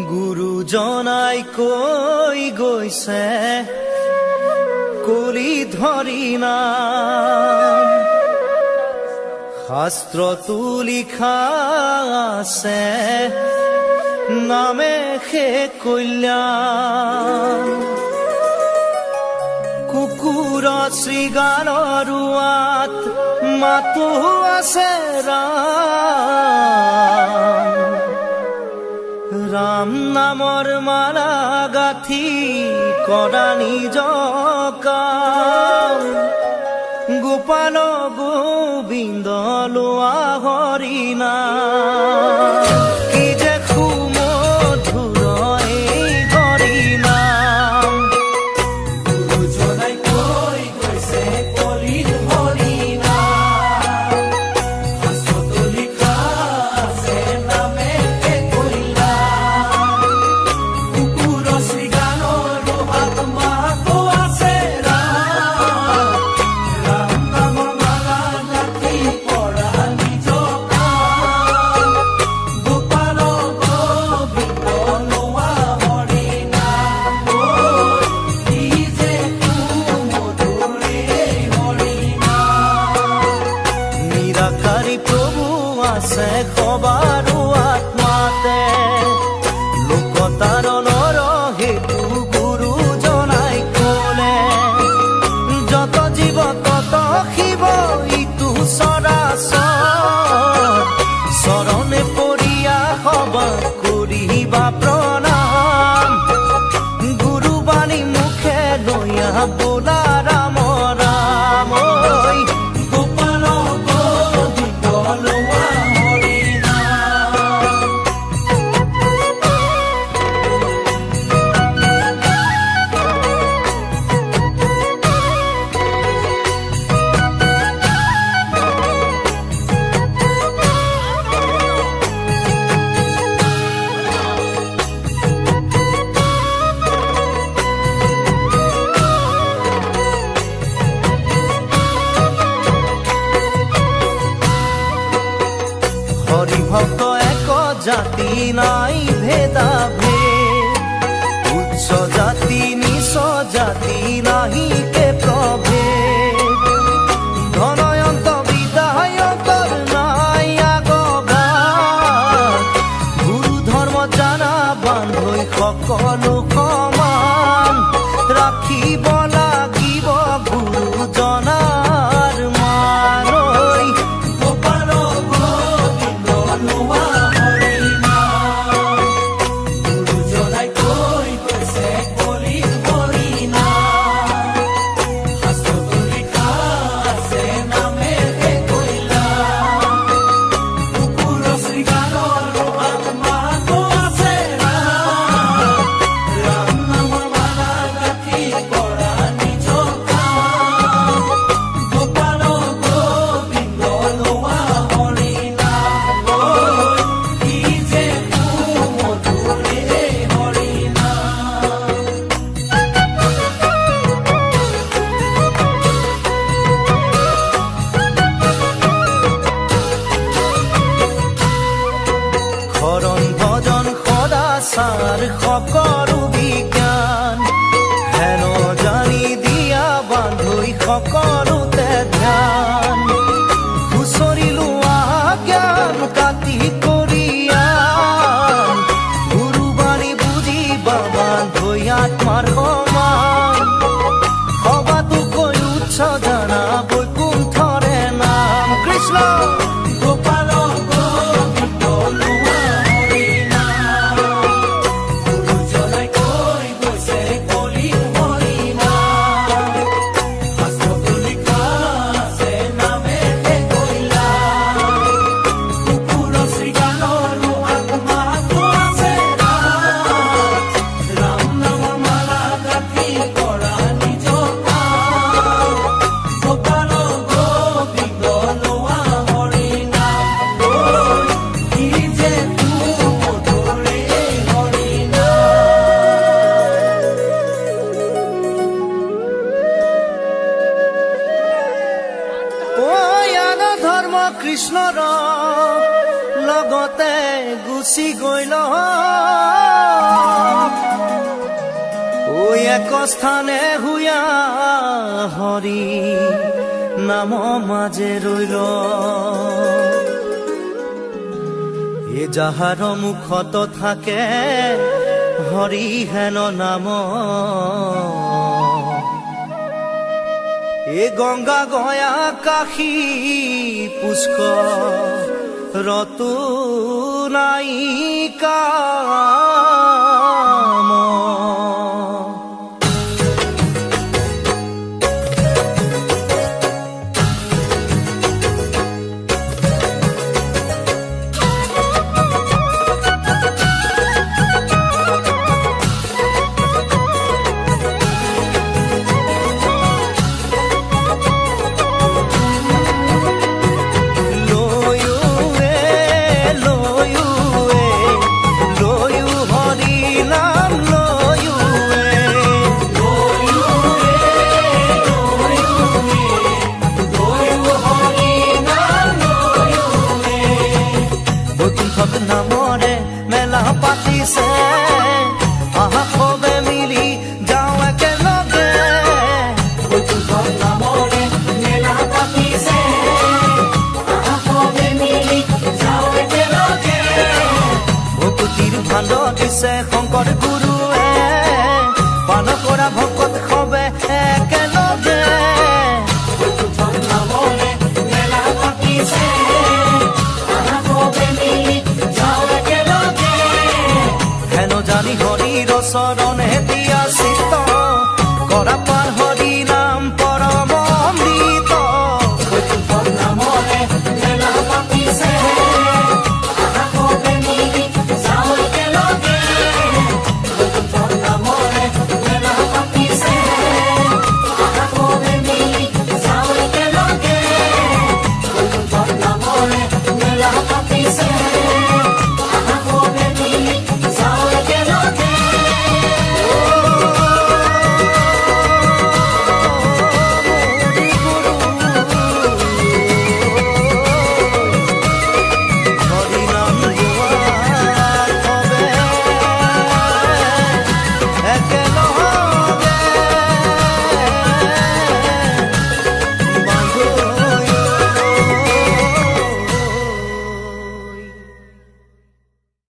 গুৰুজনাই কৈ গৈছে কলি ধৰি নাম, শাস্ত্ৰতো লিখা আছে নামে সে কল্যাণ। কুকুৰ শৃগালৰ ৰোৱাত মাতো আছে ৰাম, ৰাম নামৰ মালা গাঁঠি কৰা নিজ কাম। গোপাল গোবিন্দ লোৱা হৰি নাম, কি যে সুমধুৰ এই হৰি নাম। গুৰুজনাই কৈ গৈছে কলিত হৰি নাম, শাস্ত্ৰতো লিখা আছে নামে সে কল্যাণ। কুকুৰ শৃগালৰ ৰোৱাত মাতো আছে ৰাম, ৰাম নামৰ মালা গাঁঠি কৰা নিজ কাম। গোপাল গোবিন্দ লোৱা হৰি নাম, কি যে সুমধুৰ এই হৰি নাম। নিৰাকাৰী প্ৰভু আছে সবাৰো আত্মাতে, লোকতাৰণৰ হেতু গুৰুজনাই ক'লে। যত জীৱ তত শিৱ ইটো চৰাচৰ, চৰণে পৰিয়া সবা কৰিবা প্ৰণাম। গুৰুবাণী মুখে লৈয়া বোলা ৰাম ৰাম, ঐ গোপাল গোবিন্দ লোৱা হৰি নাম। হৰি ভক্ত এক জাতি নাই ভেদা ভেদ, উচ্চ জাতি নিচ জাতি নাহি কে প্ৰভেদ। ধনয়ন্ত বিদায়কৰ নাই আগগাত, গুৰু ধৰ্ম জানা বান্ধৈ সকলো সমান। ৰাখিব লাগিব গুৰুজনাৰ মান, ঐ গোপাল গোবিন্দ লোৱা হৰি নাম। গুৰুজনাই কৈ গৈছে কলিত হৰি নাম, শাস্ত্ৰতো লিখা আছে নামে সে কল্যাণ। কুকুৰ শৃগালৰ ৰোৱাত মাতো আছে ৰাম, ৰাম নামৰ মালা গাঁঠি কৰা নিজ কাম। গোপাল গোবিন্দ লোৱা হৰি নাম, কি যে সুমধুৰ এই হৰি নাম। শৰণ ভজন সদাচাৰ সকলো বিজ্ঞান, হেন জানি দিয়া বান্ধৈ সকলোতে ধ্যান। হুঁচৰি লোৱা জ্ঞান কাটি কৰিয়ান, গুৰুবাণী বুজিবা বান্ধৈ আত্মাৰ সমান। সবাতো কৈ উচ্চ জানা বৈকুণ্ঠৰে নাম, কৃষ্ণ গোপাল গোবিন্দ লোৱা হৰি নাম। গুৰুজনাই কৈ গৈছে কলিত হৰি নাম, শাস্ত্ৰতো লিখা আছে নামে সে কল্যাণ। কুকুৰ শৃগালৰ ৰোৱাত মাতো আছে ৰাম, ৰাম নামৰ মালা গাঁঠি কৃষ্ণৰ লগতে গুচি গ'ল ঐ এক স্থানে হুয়া হৰি নাম মাজে ৰৈল এ যাহাৰ মুখত থাকে হৰি হেন নাম এ গংগা গয়া কাশী পুষ্কৰ ৰতো নাই কাম নামৰে মেলা পাতিছে আহা সবে মিলি যাওঁ একেলগে নামৰে মেলা পাতিছে আহা সবে মিলি যাওঁ একেলগে ভকুতিৰ ভাণ্ড দিছে শংকৰ গুৰুৱে পান কৰা ভকত সবে একেলগে নামৰে মেলা পাতিছে জানি হৰিৰ চৰণে দিয়াছে